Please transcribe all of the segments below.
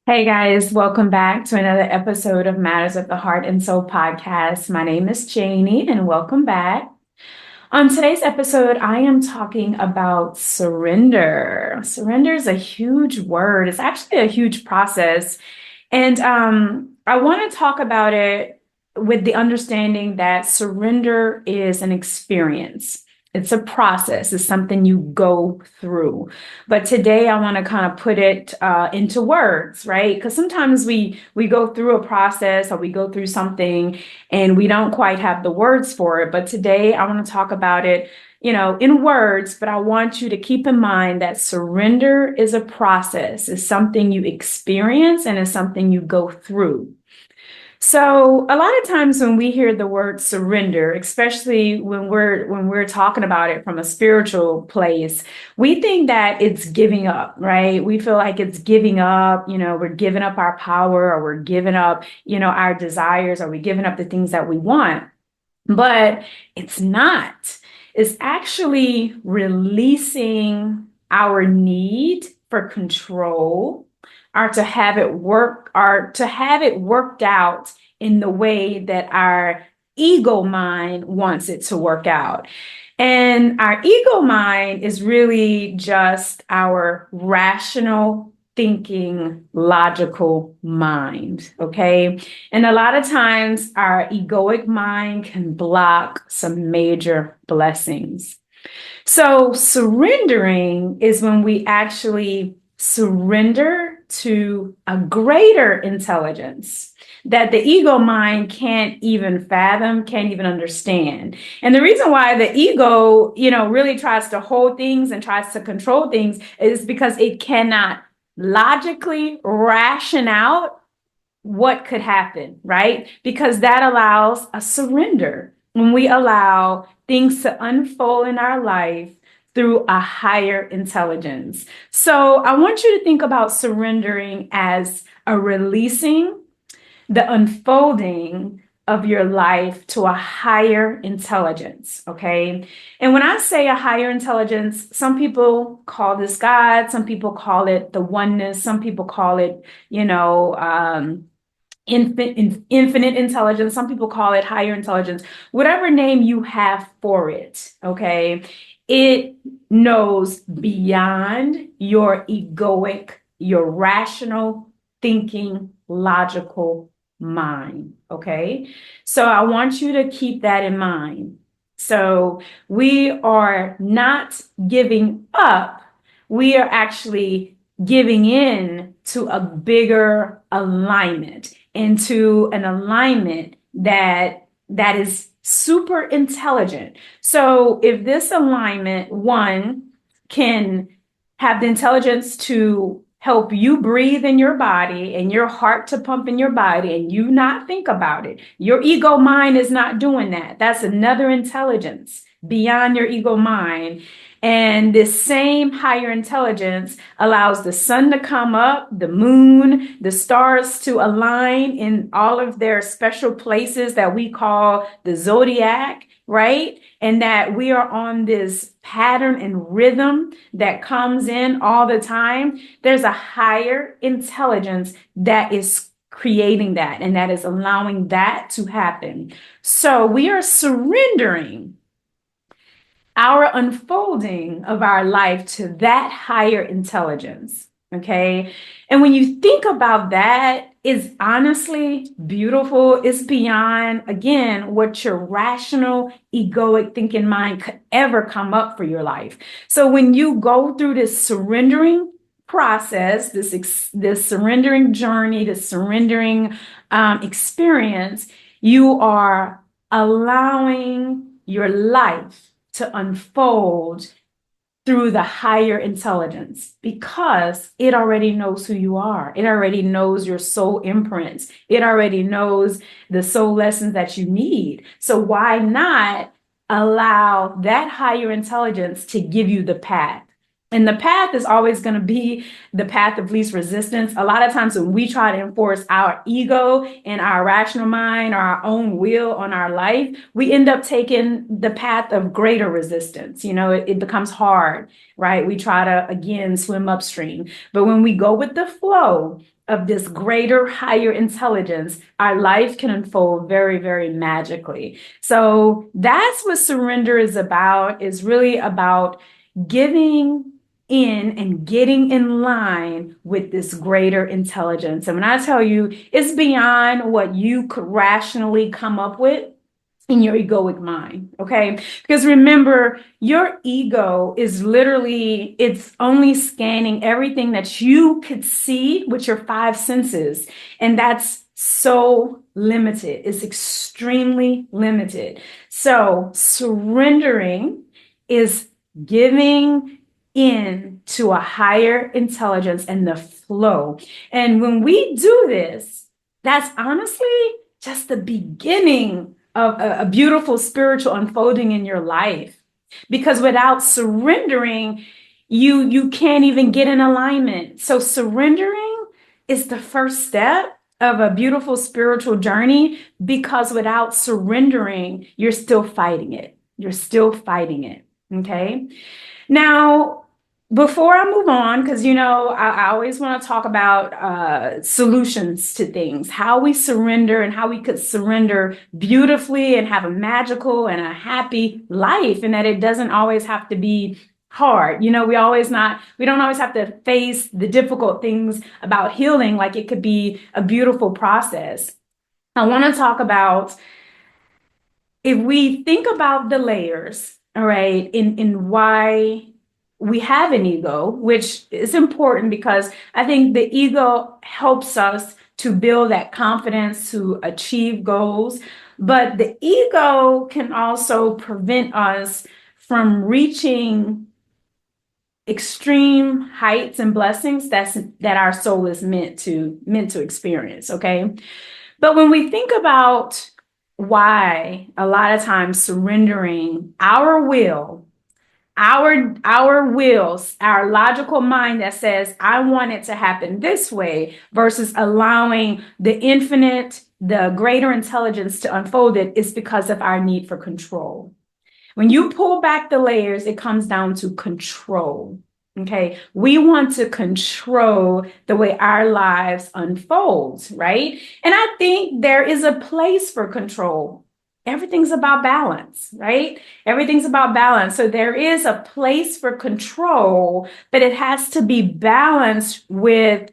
Hey guys, welcome back to another episode of Matters of the Heart and Soul podcast. My name is Janie and welcome back. On today's episode, I am talking about surrender. Surrender is a huge word. It's actually a huge process. And I want to talk about it with the understanding that surrender is an experience. It's a process. It's something you go through. But today I want to kind of put it into words, right? Because sometimes we go through a process or we go through something and we don't quite have the words for it. But today I want to talk about it, in words, but I want you to keep in mind that surrender is a process, it's something you experience and it's something you go through. So a lot of times when we hear the word surrender, especially when we're talking about it from a spiritual place, we think that it's giving up, right? We feel like it's giving up, we're giving up our power or we're giving up, our desires or we're giving up the things that we want. But it's not. It's actually releasing our need for control or to have it worked out in the way that our ego mind wants it to work out. And our ego mind is really just our rational thinking, logical mind. Okay. And a lot of times our egoic mind can block some major blessings. So surrendering is when we actually surrender to a greater intelligence that the ego mind can't even fathom, can't even understand. And the reason why the ego, really tries to hold things and tries to control things is because it cannot logically ration out what could happen, right? Because that allows a surrender when we allow things to unfold in our life through a higher intelligence. So I want you to think about surrendering as a releasing the unfolding of your life to a higher intelligence. Okay. And when I say a higher intelligence, some people call this God, some people call it the oneness, some people call it, infinite intelligence. Some people call it higher intelligence, whatever name you have for it. Okay. It knows beyond your egoic, your rational thinking, logical mind. Okay. So I want you to keep that in mind. So we are not giving up. We are actually giving in to a bigger alignment, into an alignment that is super intelligent. So if this alignment, one, can have the intelligence to help you breathe in your body and your heart to pump in your body and you not think about it. Your ego mind is not doing that. That's another intelligence beyond your ego mind. And this same higher intelligence allows the sun to come up, the moon, the stars to align in all of their special places that we call the zodiac, right? And that we are on this pattern and rhythm that comes in all the time. There's a higher intelligence that is creating that and that is allowing that to happen. So we are surrendering our unfolding of our life to that higher intelligence. Okay. And when you think about that, it's honestly beautiful. It's beyond, again, what your rational, egoic thinking mind could ever come up for your life. So when you go through this surrendering process, this surrendering journey, this surrendering experience, you are allowing your life to unfold through the higher intelligence because it already knows who you are. It already knows your soul imprints. It already knows the soul lessons that you need. So why not allow that higher intelligence to give you the path? And the path is always going to be the path of least resistance. A lot of times when we try to enforce our ego and our rational mind or our own will on our life, we end up taking the path of greater resistance. It becomes hard, right? We try to, again, swim upstream. But when we go with the flow of this greater, higher intelligence, our life can unfold very, very magically. So that's what surrender is about, is really about giving in and getting in line with this greater intelligence. And when I tell you, it's beyond what you could rationally come up with in your egoic mind, okay? Because remember, your ego is literally, it's only scanning everything that you could see with your five senses. And that's so limited. It's extremely limited. So surrendering is giving in to a higher intelligence and the flow. And when we do this, that's honestly just the beginning of a beautiful spiritual unfolding in your life. Because without surrendering, you can't even get in alignment. So surrendering is the first step of a beautiful spiritual journey, because without surrendering, you're still fighting it. You're still fighting it. Okay. Now, before I move on, because I always want to talk about solutions to things, how we surrender and how we could surrender beautifully and have a magical and a happy life, and that it doesn't always have to be hard. We don't always have to face the difficult things about healing. Like, it could be a beautiful process. I want to talk about, if we think about the layers, all right, in why we have an ego, which is important because I think the ego helps us to build that confidence to achieve goals. But the ego can also prevent us from reaching extreme heights and blessings that our soul is meant to experience. Okay. But when we think about why a lot of times surrendering our will, our wills, our logical mind that says, I want it to happen this way, versus allowing the infinite, the greater intelligence to unfold it, is because of our need for control. When you pull back the layers, it comes down to control. Okay, we want to control the way our lives unfold, right? And I think there is a place for control. Everything's about balance, right? Everything's about balance. So there is a place for control, but it has to be balanced with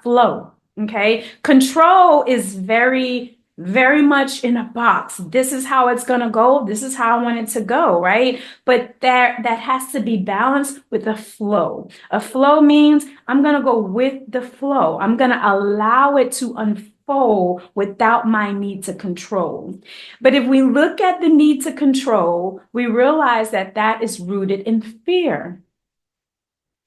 flow. Okay, control is very, very much in a box. This is how it's going to go. This is how I want it to go, right? But that has to be balanced with a flow. A flow means I'm going to go with the flow. I'm going to allow it to unfold without my need to control. But if we look at the need to control, we realize that that is rooted in fear.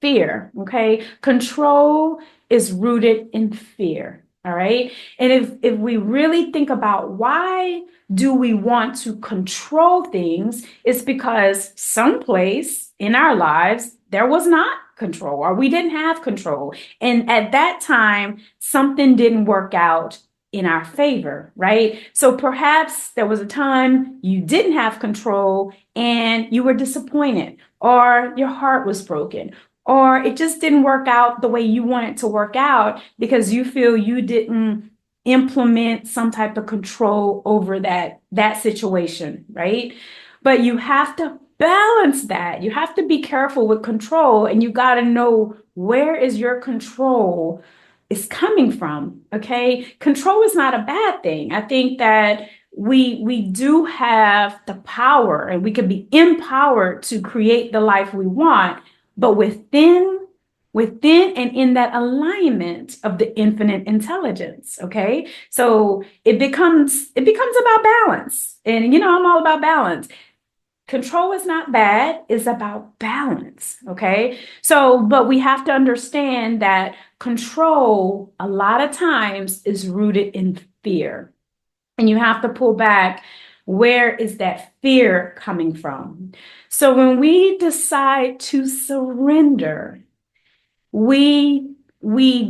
Fear, okay? Control is rooted in fear. All right. And if we really think about why do we want to control things, it's because someplace in our lives there was not control, or we didn't have control. And at that time, something didn't work out in our favor, right? So perhaps there was a time you didn't have control and you were disappointed, or your heart was broken, or it just didn't work out the way you want it to work out because you feel you didn't implement some type of control over that situation, right? But you have to balance that. You have to be careful with control, and you got to know where is your control is coming from, okay? Control is not a bad thing. I think that we do have the power, and we can be empowered to create the life we want, but within and in that alignment of the infinite intelligence. Okay. So it becomes about balance. And I'm all about balance. Control is not bad, it's about balance. Okay. So, but we have to understand that control a lot of times is rooted in fear. And you have to pull back. Where is that fear coming from? So when we decide to surrender, we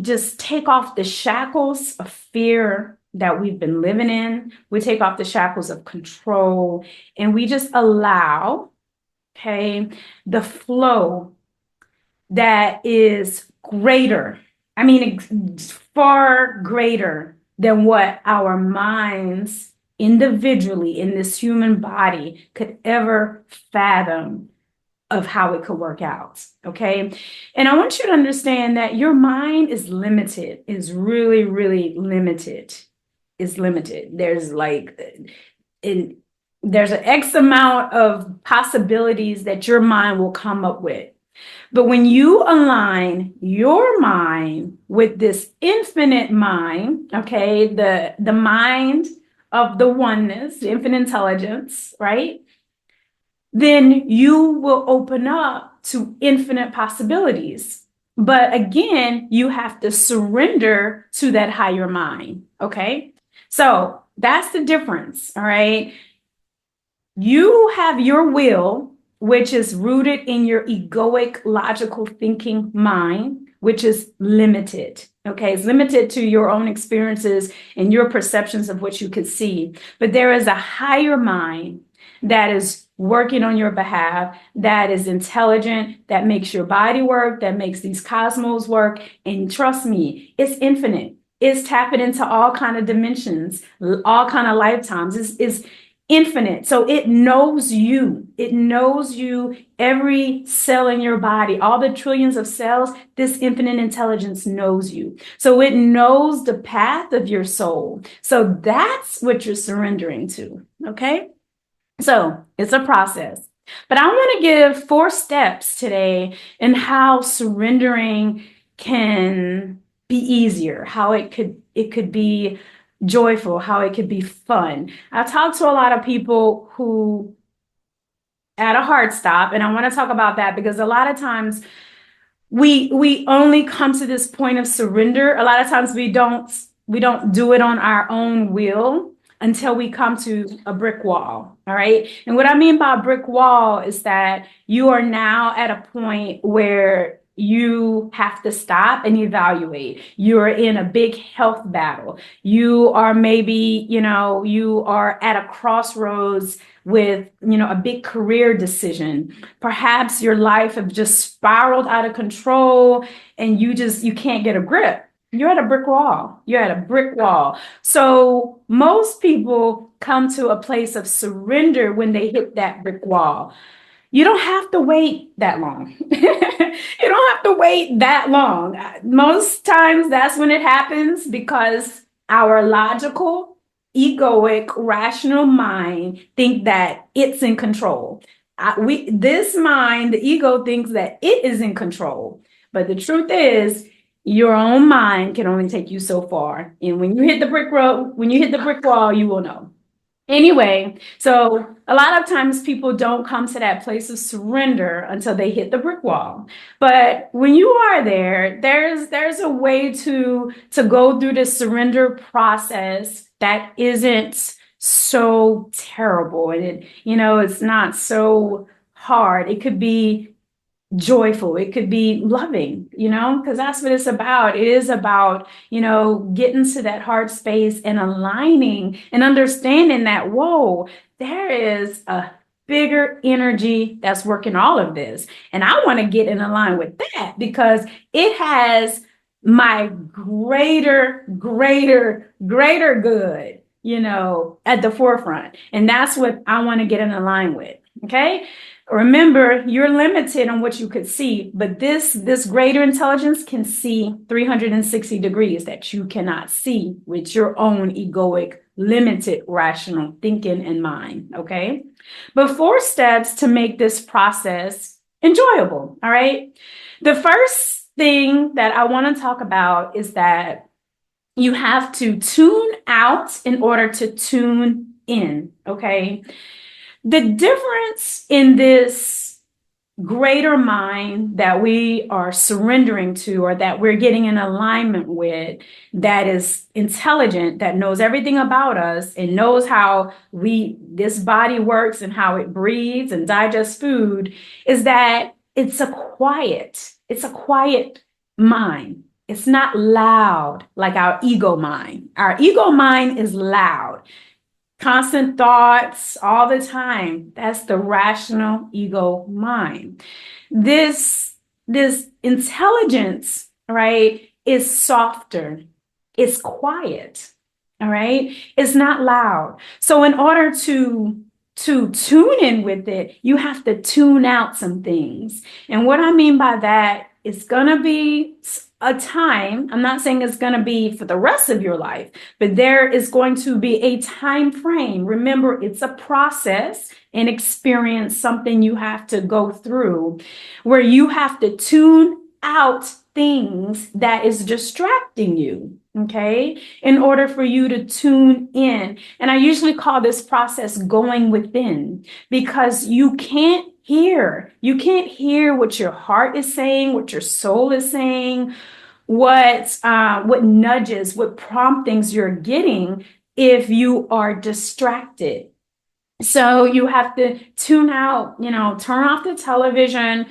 just take off the shackles of fear that we've been living in. We take off the shackles of control, and we just allow, okay, the flow that is greater I mean, it's far greater than what our minds individually in this human body could ever fathom of how it could work out. Okay. And I want you to understand that your mind is limited, is really, really limited. Is limited. In, there's an X amount of possibilities that your mind will come up with. But when you align your mind with this infinite mind, okay, the mind of the oneness, the infinite intelligence, right? Then you will open up to infinite possibilities. But again, you have to surrender to that higher mind, okay? So that's the difference, all right? You have your will, which is rooted in your egoic logical thinking mind, which is limited. Okay, it's limited to your own experiences and your perceptions of what you could see. But there is a higher mind that is working on your behalf, that is intelligent, that makes your body work, that makes these cosmos work. And trust me, it's infinite. It's tapping into all kind of dimensions, all kind of lifetimes. It's infinite. So it knows you. It knows you, every cell in your body, all the trillions of cells, this infinite intelligence knows you. So it knows the path of your soul. So that's what you're surrendering to. Okay. So it's a process. But I want to give 4 steps today in how surrendering can be easier, how it could be joyful, how it could be fun. I talk to a lot of people who at a hard stop, and I want to talk about that because a lot of times we only come to this point of surrender. A lot of times we don't do it on our own will until we come to a brick wall. All right. And what I mean by a brick wall is that you are now at a point where you have to stop and evaluate. You're in a big health battle. You are maybe, you are at a crossroads with, a big career decision. Perhaps your life have just spiraled out of control and you can't get a grip. You're at a brick wall. You're at a brick wall. So most people come to a place of surrender when they hit that brick wall. You don't have to wait that long. You don't have to wait that long. Most times that's when it happens because our logical, egoic, rational mind think that it's in control. This mind, the ego thinks that it is in control. But the truth is, your own mind can only take you so far. And when you hit the brick road, when you hit the brick wall, you will know. Anyway, so a lot of times people don't come to that place of surrender until they hit the brick wall. But when you are there, there's a way to go through the surrender process that isn't so terrible, and it's not so hard. It could be joyful. It could be loving, because that's what it's about. It is about, getting to that heart space and aligning and understanding that, whoa, there is a bigger energy that's working all of this. And I want to get in line with that because it has my greater good, at the forefront. And that's what I want to get in line with. Okay. Remember, you're limited on what you could see, but this greater intelligence can see 360 degrees that you cannot see with your own egoic, limited, rational thinking and mind, okay? But 4 steps to make this process enjoyable, all right? The first thing that I want to talk about is that you have to tune out in order to tune in, okay? The difference in this greater mind that we are surrendering to or that we're getting in alignment with, that is intelligent, that knows everything about us and knows how this body works and how it breathes and digests food, is that it's a quiet mind. It's not loud like our ego mind. Our ego mind is loud. Constant thoughts all the time. That's the rational ego mind. This intelligence, right, is softer. It's quiet. All right. It's not loud. So in order to tune in with it, you have to tune out some things. And what I mean by that, it's gonna be a time. I'm not saying it's gonna be for the rest of your life, but there is going to be a time frame. Remember, it's a process and experience, something you have to go through, where you have to tune out things that is distracting you. Okay, in order for you to tune in. And I usually call this process going within, because you can't hear what your heart is saying, what your soul is saying, what nudges, what promptings you're getting if you are distracted. So you have to tune out, turn off the television,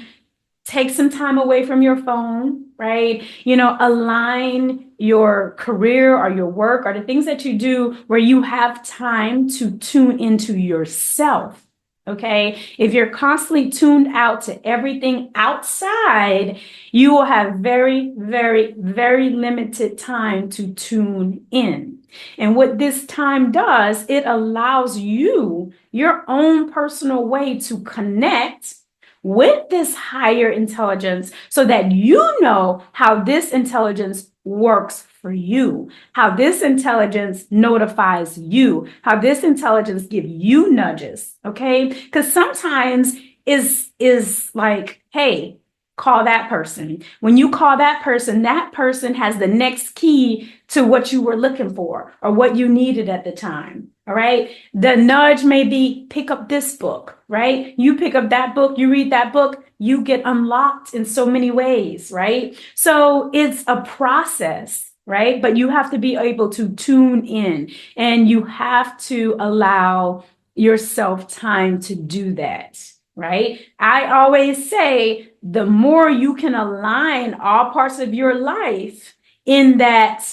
take some time away from your phone, right? Align your career or your work or the things that you do where you have time to tune into yourself. Okay. If you're constantly tuned out to everything outside, you will have very, very, very limited time to tune in. And what this time does, it allows you your own personal way to connect with this higher intelligence so that you know how this intelligence works for you, how this intelligence notifies you, how this intelligence gives you nudges, okay? Because sometimes is like, hey, call that person. When you call that person has the next key to what you were looking for or what you needed at the time. All right. The nudge may be pick up this book, right? You pick up that book, you read that book, you get unlocked in so many ways, right? So it's a process, right? But you have to be able to tune in, and you have to allow yourself time to do that. Right? I always say the more you can align all parts of your life in that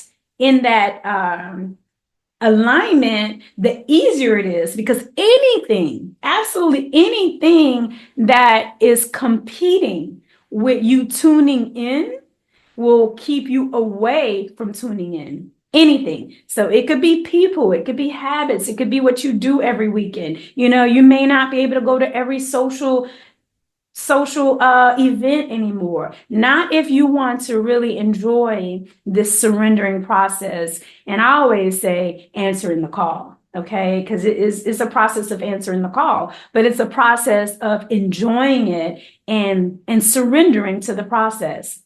alignment, the easier it is, because anything, absolutely anything that is competing with you tuning in will keep you away from tuning in. Anything. So it could be people, it could be habits, it could be what you do every weekend. You may not be able to go to every social event anymore. Not if you want to really enjoy this surrendering process. And I always say answering the call. Okay, because it's a process of answering the call, but it's a process of enjoying it and surrendering to the process.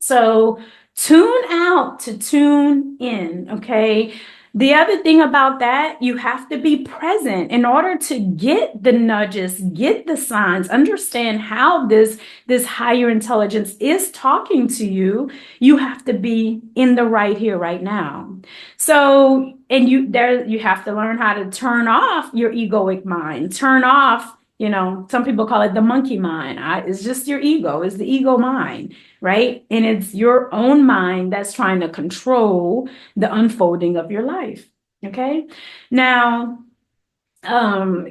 So tune out to tune in, okay? The other thing about that, you have to be present in order to get the nudges, get the signs, understand how this higher intelligence is talking to you. You have to be in the right here, right now. So, and you have to learn how to turn off your egoic mind, turn off, some people call it the monkey mind. It's just your ego, it's the ego mind, right? And it's your own mind that's trying to control the unfolding of your life. Okay. Now,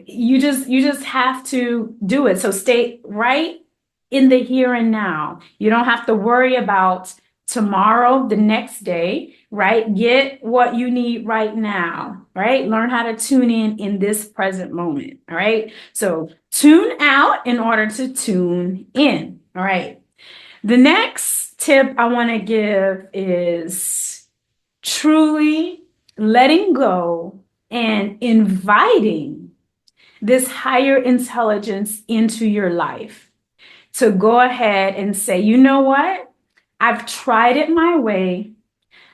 you just have to do it. So stay right in the here and now. You don't have to worry about tomorrow, the next day, right? Get what you need right now, right? Learn how to tune in this present moment. All right. So tune out in order to tune in. All right. The next tip I want to give is truly letting go and inviting this higher intelligence into your life to go ahead and say, you know what? I've tried it my way.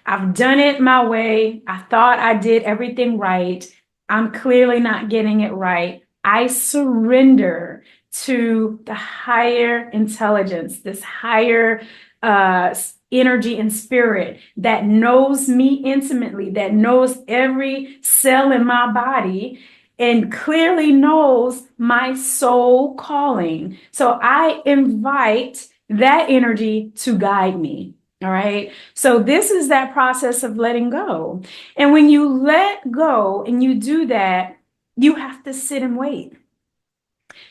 I've done it my way. I thought I did everything right. I'm clearly not getting it right. I surrender to the higher intelligence, this higher energy and spirit that knows me intimately, that knows every cell in my body, and clearly knows my soul calling. So I invite that energy to guide me. All right. So this is that process of letting go. And when you let go and you do that, you have to sit and wait.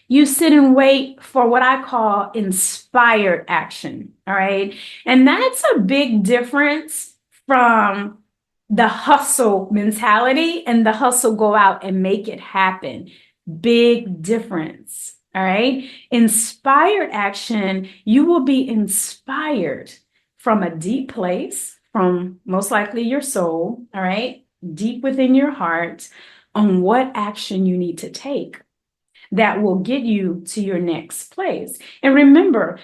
You sit and wait for what I call inspired action. All right. And that's a big difference from the hustle mentality and the hustle go out and make it happen. Big difference. All right. Inspired action, you will be inspired from a deep place, from most likely your soul. All right. Deep within your heart on what action you need to take that will get you to your next place. And remember,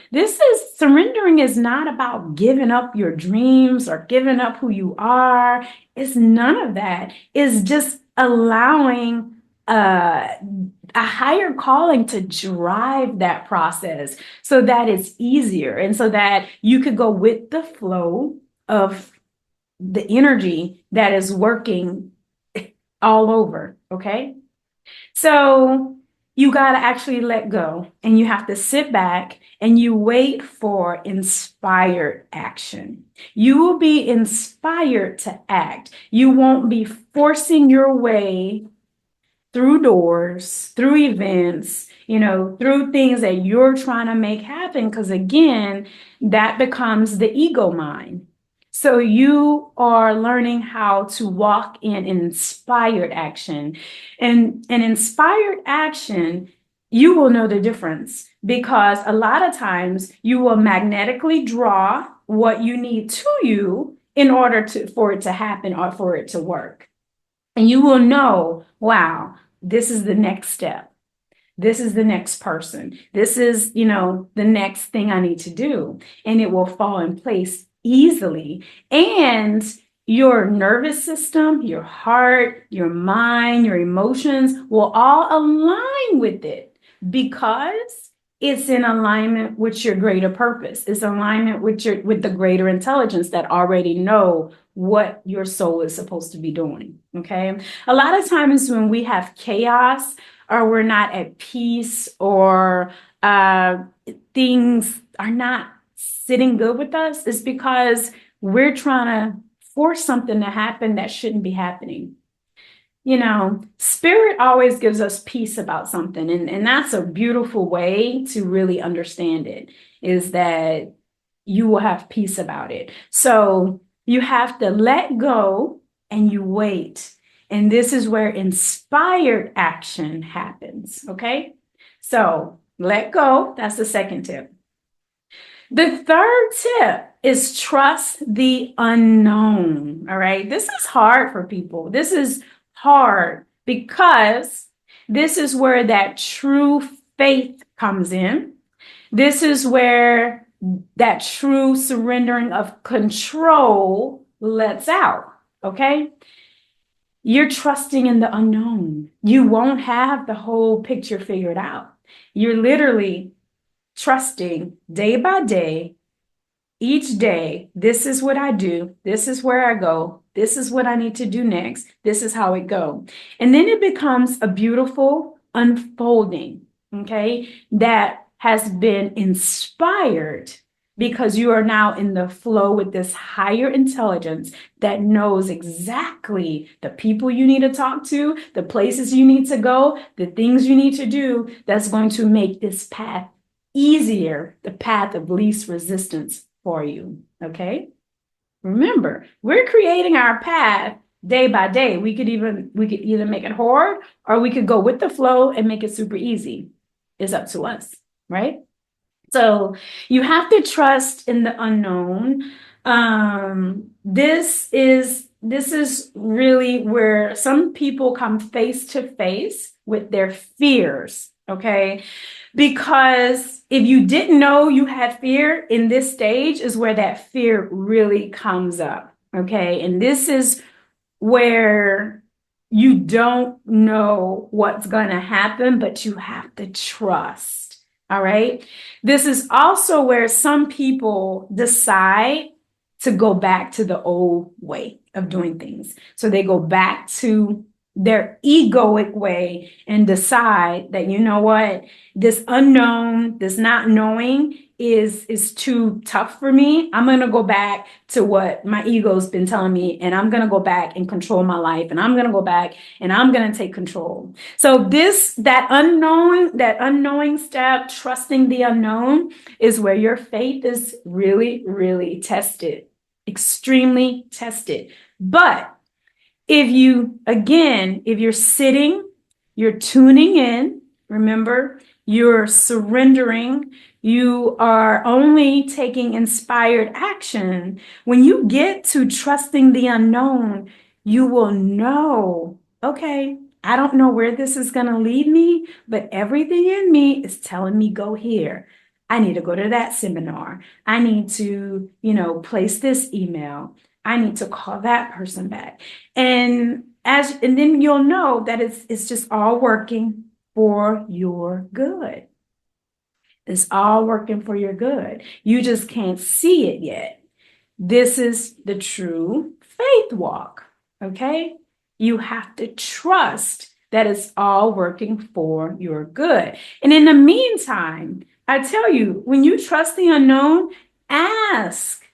surrendering is not about giving up your dreams or giving up who you are. It's none of that. It's just allowing a higher calling to drive that process so that it's easier and so that you could go with the flow of the energy that is working all over. Okay. So you got to actually let go and you have to sit back and you wait for inspired action. You will be inspired to act. You won't be forcing your way through doors, through events, through things that you're trying to make happen. Because again, that becomes the ego mind. So you are learning how to walk in inspired action. And an inspired action, you will know the difference because a lot of times you will magnetically draw what you need to you in order for it to happen or for it to work. And you will know, wow, this is the next step. This is the next person. This is, the next thing I need to do. And it will fall in place easily. And your nervous system, your heart, your mind, your emotions will all align with it because it's in alignment with your greater purpose. It's alignment with the greater intelligence that already know what your soul is supposed to be doing. Okay. A lot of times when we have chaos or we're not at peace or things are not sitting good with us, it's because we're trying to force something to happen that shouldn't be happening. Spirit always gives us peace about something. And that's a beautiful way to really understand it, is that you will have peace about it. So you have to let go and you wait. And this is where inspired action happens. Okay. So let go. That's the second tip. The third tip is trust the unknown. All right. This is hard for people. This is hard because this is where that true faith comes in. This is where that true surrendering of control lets out. Okay. You're trusting in the unknown. You won't have the whole picture figured out. You're literally trusting day by day, each day, this is what I do. This is where I go. This is what I need to do next. This is how it goes. And then it becomes a beautiful unfolding, okay, that has been inspired because you are now in the flow with this higher intelligence that knows exactly the people you need to talk to, the places you need to go, the things you need to do that's going to make this path easier, the path of least resistance for you. Okay. Remember, we're creating our path day by day. We could either make it hard or we could go with the flow and make it super easy. It's up to us, right? So you have to trust in the unknown. This is really where some people come face to face with their fears. Okay. Because if you didn't know you had fear, in this stage is where that fear really comes up. Okay. And this is where you don't know what's going to happen, but you have to trust. All right. This is also where some people decide to go back to the old way of doing things. So they go back to their egoic way and decide that, you know what, this unknown, this not knowing is too tough for me. I'm going to go back to what my ego's been telling me, and I'm going to go back and control my life, and I'm going to go back and I'm going to take control. So that unknowing step, trusting the unknown, is where your faith is really, really tested, extremely tested. But if you're sitting, you're tuning in, remember, you're surrendering, you are only taking inspired action. When you get to trusting the unknown, you will know, okay, I don't know where this is going to lead me, but everything in me is telling me go here. I need to go to that seminar. I need to, place this email. I need to call that person back. And then you'll know that it's just all working for your good. It's all working for your good. You just can't see it yet. This is the true faith walk, okay? You have to trust that it's all working for your good. And in the meantime, I tell you, when you trust the unknown, ask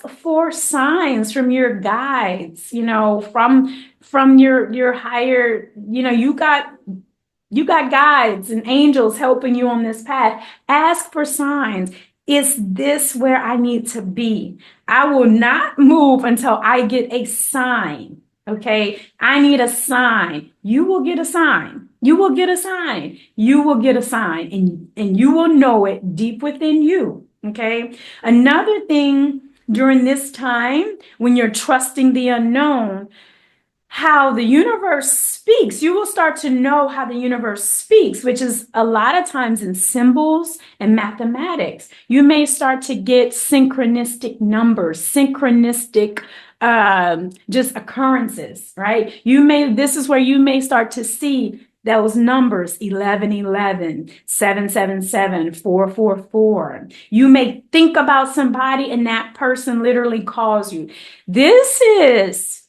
for signs from your guides, from your higher, you got guides and angels helping you on this path. Ask for signs. Is this where I need to be? I will not move until I get a sign. Okay, I need a sign. You will get a sign. You will get a sign. You will get a sign, and you will know it deep within you. Okay, another thing during this time when you're trusting the unknown, how the universe speaks. You will start to know how the universe speaks, which is a lot of times in symbols and mathematics. You may start to get synchronistic numbers, synchronistic just occurrences, right? This is where you may start to see those numbers 1111, 777, 444. You may think about somebody and that person literally calls you. This is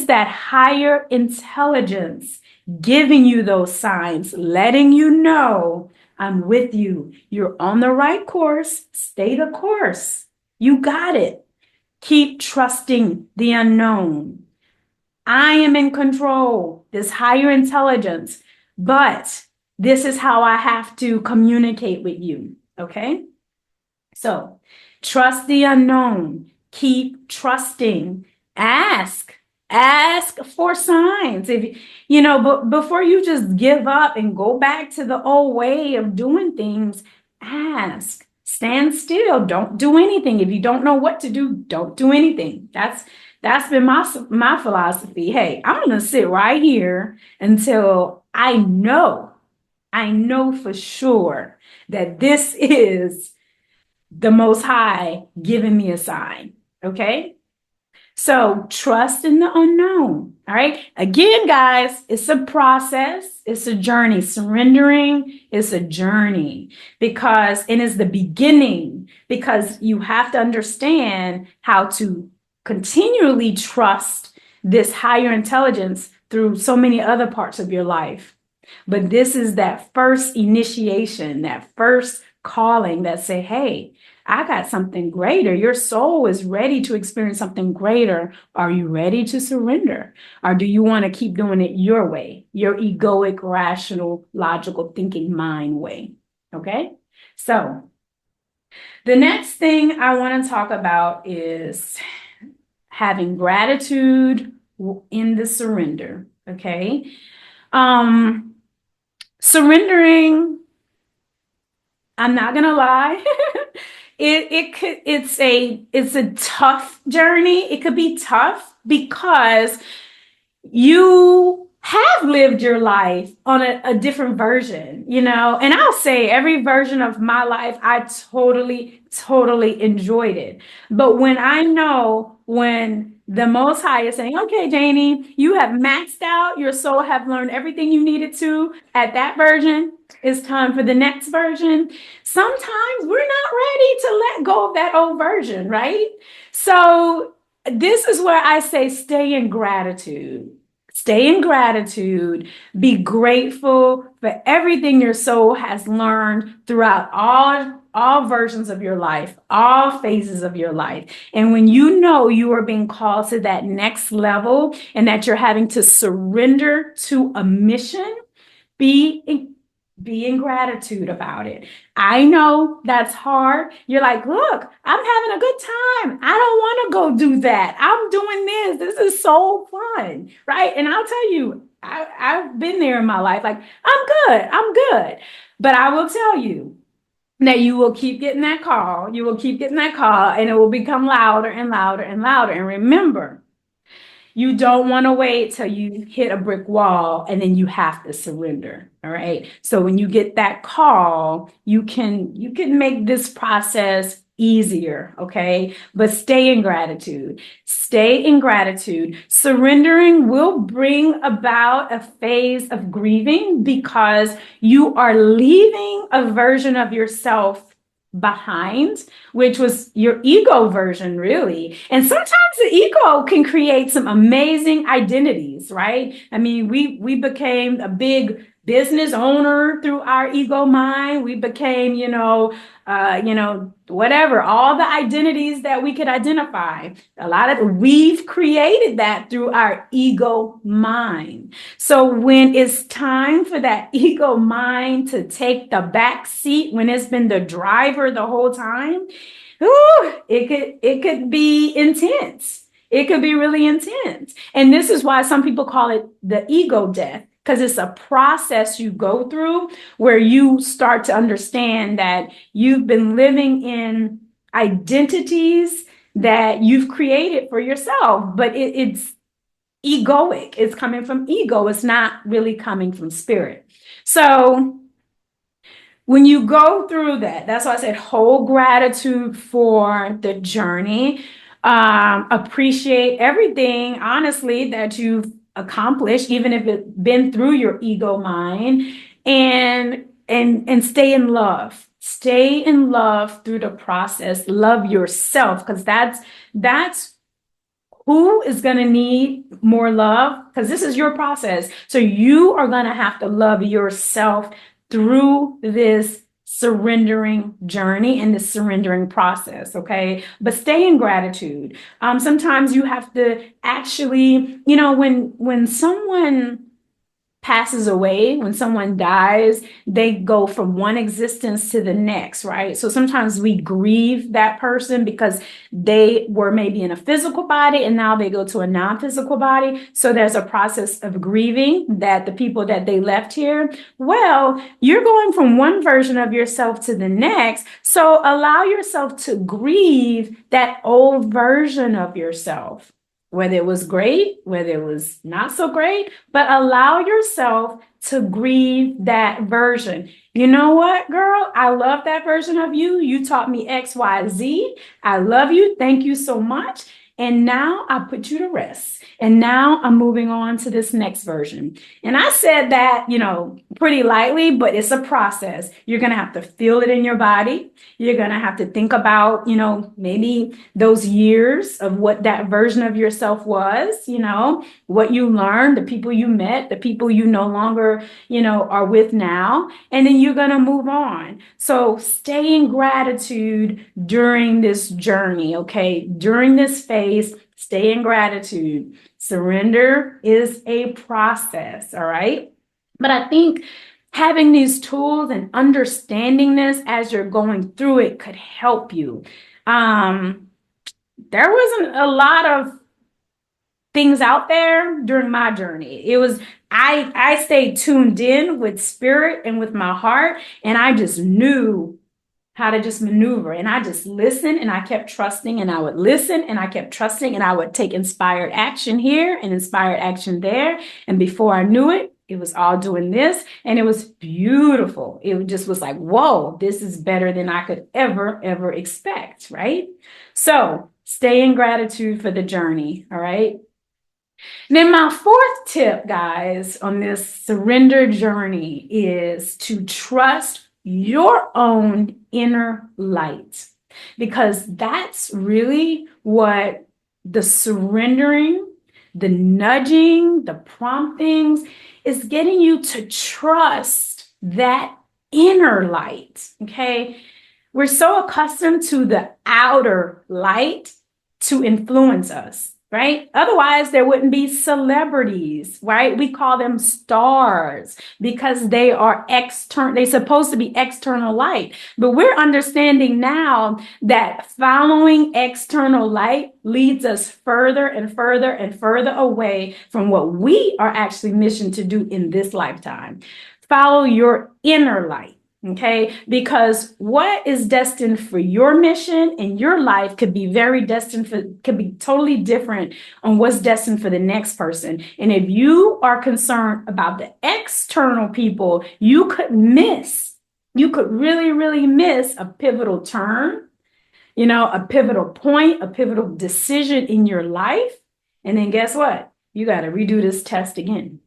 that higher intelligence giving you those signs, letting you know, I'm with you. You're on the right course. Stay the course. You got it. Keep trusting the unknown. I am in control, this higher intelligence, but this is how I have to communicate with you. Okay? So trust the unknown. Keep trusting. Ask for signs. But before you just give up and go back to the old way of doing things, ask. Stand still. Don't do anything. If you don't know what to do, don't do anything. That's been my philosophy. Hey, I'm gonna sit right here until I know for sure that this is the Most High giving me a sign. Okay? So trust in the unknown. All right. Again, guys, it's a process. It's a journey. Surrendering is a journey and it's the beginning, because you have to understand how to continually trust this higher intelligence through so many other parts of your life. But this is that first initiation, that first calling that say, hey, I got something greater. Your soul is ready to experience something greater. Are you ready to surrender? Or do you want to keep doing it your way, your egoic, rational, logical thinking mind way? Okay. So the next thing I want to talk about is having gratitude in the surrender. Okay. Surrendering, I'm not gonna lie. It's a tough journey. It could be tough because you have lived your life on a different version, and I'll say every version of my life, I totally enjoyed it. But when the Most High is saying, okay, Janie, you have maxed out, your soul have learned everything you needed to at that version, it's time for the next version. Sometimes we're not ready to let go of that old version, right? So this is where I say stay in gratitude. Stay in gratitude. Be grateful for everything your soul has learned throughout all versions of your life, all phases of your life. And when you know you are being called to that next level and that you're having to surrender to a mission, be in gratitude about it. I know that's hard. You're like, look, I'm having a good time. I don't want to go do that. I'm doing this. This is so fun, right? And I'll tell you, I've been there in my life. Like, I'm good. But I will tell you that you will keep getting that call. You will keep getting that call, and it will become louder and louder and louder. And remember, you don't want to wait till you hit a brick wall and then you have to surrender. All right. So when you get that call, you can make this process easier. Okay. But stay in gratitude. Stay in gratitude. Surrendering will bring about a phase of grieving because you are leaving a version of yourself behind, which was your ego version, really. And sometimes the ego can create some amazing identities, right? I mean, we became a big business owner through our ego mind. We became, whatever, all the identities that we could identify. A lot of we've created that through our ego mind. So when it's time for that ego mind to take the back seat, when it's been the driver the whole time, it could be intense. It could be really intense. And this is why some people call it the ego death, because it's a process you go through where you start to understand that you've been living in identities that you've created for yourself, but it's egoic. It's coming from ego. It's not really coming from spirit. So when you go through that, that's why I said hold gratitude for the journey. Appreciate everything, honestly, that you've accomplished, even if it's been through your ego mind, and stay in love. Stay in love through the process. Love yourself, because that's who is going to need more love, because this is your process. So you are going to have to love yourself through this surrendering journey and this surrendering process. Okay. But stay in gratitude. Sometimes you have to actually, when someone passes away, when someone dies, they go from one existence to the next, right? So sometimes we grieve that person because they were maybe in a physical body and now they go to a non-physical body. So there's a process of grieving that the people that they left here. Well, you're going from one version of yourself to the next. So allow yourself to grieve that old version of yourself, whether it was great, whether it was not so great, but allow yourself to grieve that version. You know what, girl? I love that version of you. You taught me X, Y, Z. I love you. Thank you so much. And now I put you to rest. And now I'm moving on to this next version. And I said that, pretty lightly, but it's a process. You're going to have to feel it in your body. You're going to have to think about, maybe those years of what that version of yourself was, what you learned, the people you met, the people you no longer, are with now. And then you're going to move on. So stay in gratitude during this journey, okay? During this phase, stay in gratitude. Surrender is a process, all right? But I think having these tools and understanding this as you're going through it could help you. There wasn't a lot of things out there during my journey. It was, I stayed tuned in with spirit and with my heart, and I just knew how to just maneuver. And I just listened and I kept trusting, and I would listen and I kept trusting, and I would take inspired action here and inspired action there. And before I knew it, it was all doing this, and it was beautiful. It just was like, whoa, this is better than I could ever expect, right? So stay in gratitude for the journey, all right? And then my fourth tip, guys, on this surrender journey is to trust your own inner light, because that's really what the surrendering the nudging, the promptings is getting you to trust that inner light. Okay. We're so accustomed to the outer light to influence us, right? Otherwise, there wouldn't be celebrities, right? We call them stars because they are external. They're supposed to be external light. But we're understanding now that following external light leads us further and further and further away from what we are actually missioned to do in this lifetime. Follow your inner light. Okay, because what is destined for your mission in your life could be could be totally different on what's destined for the next person. And if you are concerned about the external people, you could really, really miss a pivotal turn, a pivotal point, a pivotal decision in your life. And then guess what? You got to redo this test again.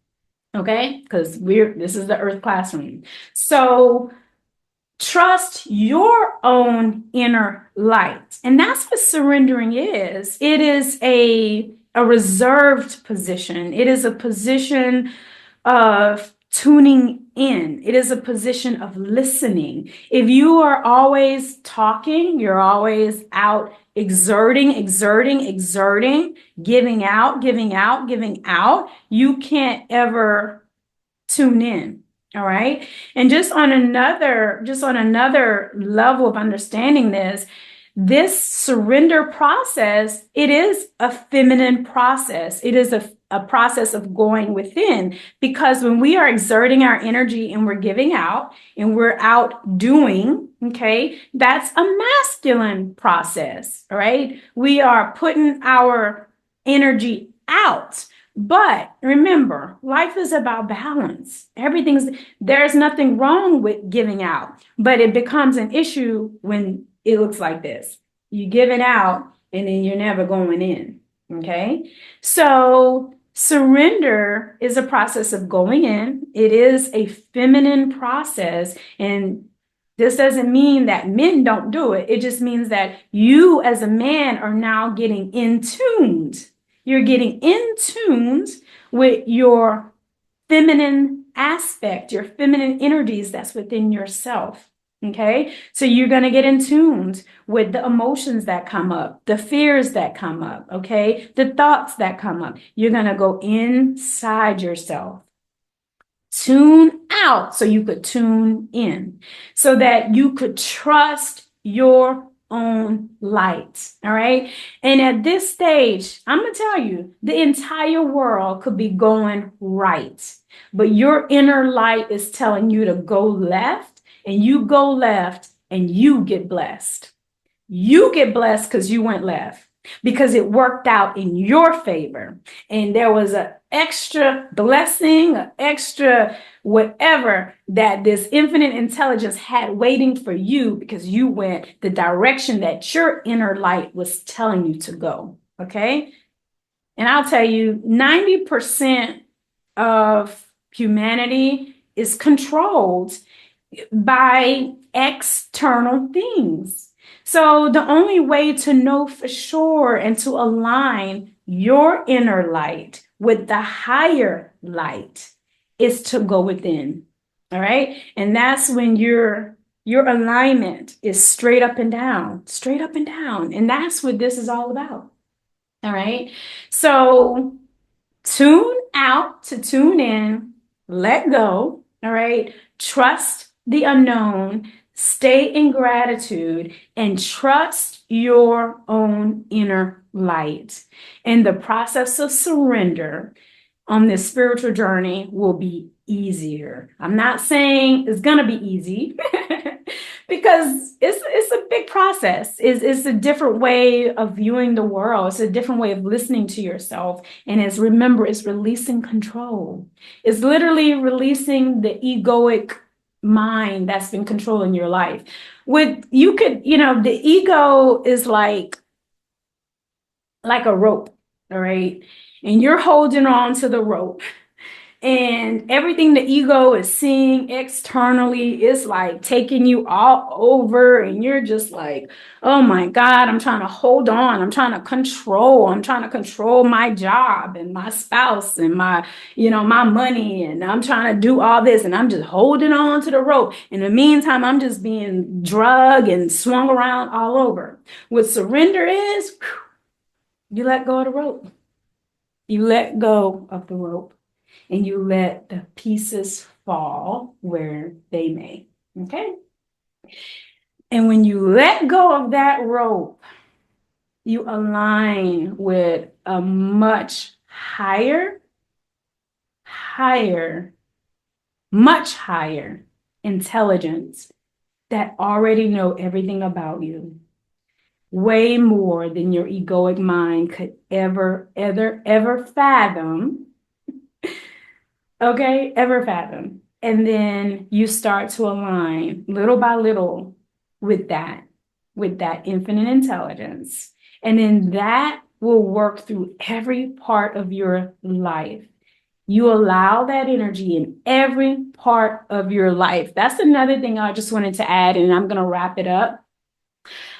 Okay, because this is the earth classroom. So trust your own inner light. And that's what surrendering is. It is a reserved position. It is a position of tuning in. It is a position of listening. If you are always talking, you're always out exerting, giving out, you can't ever tune in. All right. And just on another level of understanding this surrender process, it is a feminine process. It is a process of going within, because when we are exerting our energy and we're giving out and we're out doing, okay, that's a masculine process. All right. We are putting our energy out. But remember, life is about balance. There's nothing wrong with giving out, but it becomes an issue when it looks like this. You give it out and then you're never going in. Okay. So surrender is a process of going in. It is a feminine process. And this doesn't mean that men don't do it. It just means that you as a man are now getting in tuned. You're getting in tune with your feminine aspect, your feminine energies that's within yourself. Okay. So you're going to get in tune with the emotions that come up, the fears that come up. Okay. The thoughts that come up. You're going to go inside yourself. Tune out so you could tune in, so that you could trust your own light. All right. And at this stage, I'm going to tell you, the entire world could be going right, but your inner light is telling you to go left, and you go left and you get blessed. You get blessed because you went left, because it worked out in your favor. And there was an extra blessing, an extra whatever that this infinite intelligence had waiting for you, because you went the direction that your inner light was telling you to go. Okay. And I'll tell you, 90% of humanity is controlled by external things. So the only way to know for sure and to align your inner light with the higher light is to go within. All right. And that's when your alignment is straight up and down. And that's what this is all about. All right. So tune out to tune in, let go. All right. Trust the unknown, stay in gratitude, and trust your own inner light. And the process of surrender on this spiritual journey will be easier. I'm not saying it's going to be easy because it's a big process. It's a different way of viewing the world. It's a different way of listening to yourself. And remember, it's releasing control. It's literally releasing the egoic mind that's been controlling your life. The ego is like a rope, all right? And you're holding on to the rope, And everything the ego is seeing externally is like taking you all over, and you're just like, oh my God, I'm trying to hold on. I'm trying to control. I'm trying to control my job and my spouse and my money. And I'm trying to do all this, and I'm just holding on to the rope. In the meantime, I'm just being drugged and swung around all over. What surrender is, you let go of the rope. You let go of the rope, and you let the pieces fall where they may. Okay? And when you let go of that rope, you align with a much higher, much higher intelligence that already know everything about you, way more than your egoic mind could ever fathom. Okay, ever fathom. And then you start to align little by little with that infinite intelligence. And then that will work through every part of your life. You allow that energy in every part of your life. That's another thing I just wanted to add, and I'm going to wrap it up.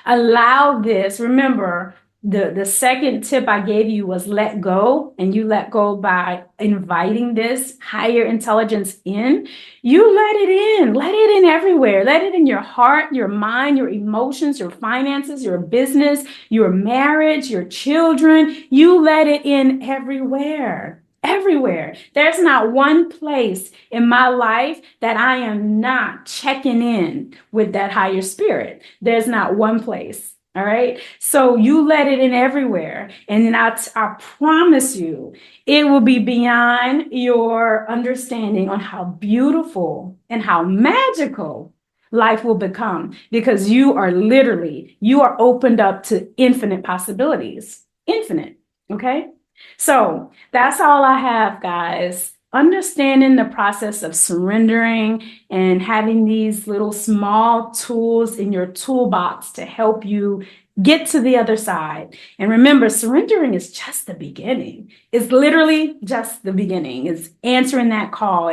Allow this. Remember, the second tip I gave you was let go, and you let go by inviting this higher intelligence in. You let it in everywhere. Let it in your heart, your mind, your emotions, your finances, your business, your marriage, your children. You let it in everywhere. Everywhere. There's not one place in my life that I am not checking in with that higher spirit. There's not one place. All right. So you let it in everywhere. And then I promise you, it will be beyond your understanding on how beautiful and how magical life will become, because you are opened up to infinite possibilities. Infinite. Okay. So that's all I have, guys. Understanding the process of surrendering and having these little small tools in your toolbox to help you get to the other side. And remember, surrendering is just the beginning. It's literally just the beginning. It's answering that call.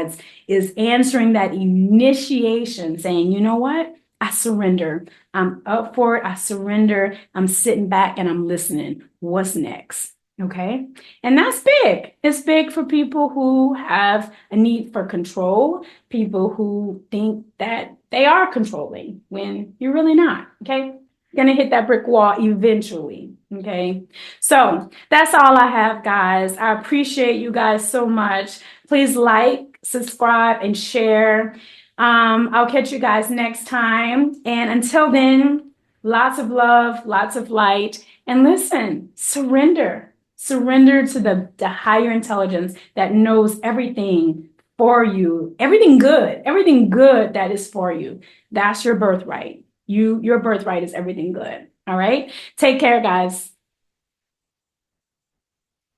It's answering that initiation, saying, you know what? I surrender. I'm up for it. I surrender. I'm sitting back and I'm listening. What's next? Okay. And that's big. It's big for people who have a need for control, people who think that they are controlling when you're really not. Okay. You're going to hit that brick wall eventually. Okay. So that's all I have, guys. I appreciate you guys so much. Please like, subscribe, and share. I'll catch you guys next time. And until then, lots of love, lots of light, and listen, surrender. Surrender to the higher intelligence that knows everything for you, everything good that is for you. That's your birthright. Your birthright is everything good. All right. Take care, guys.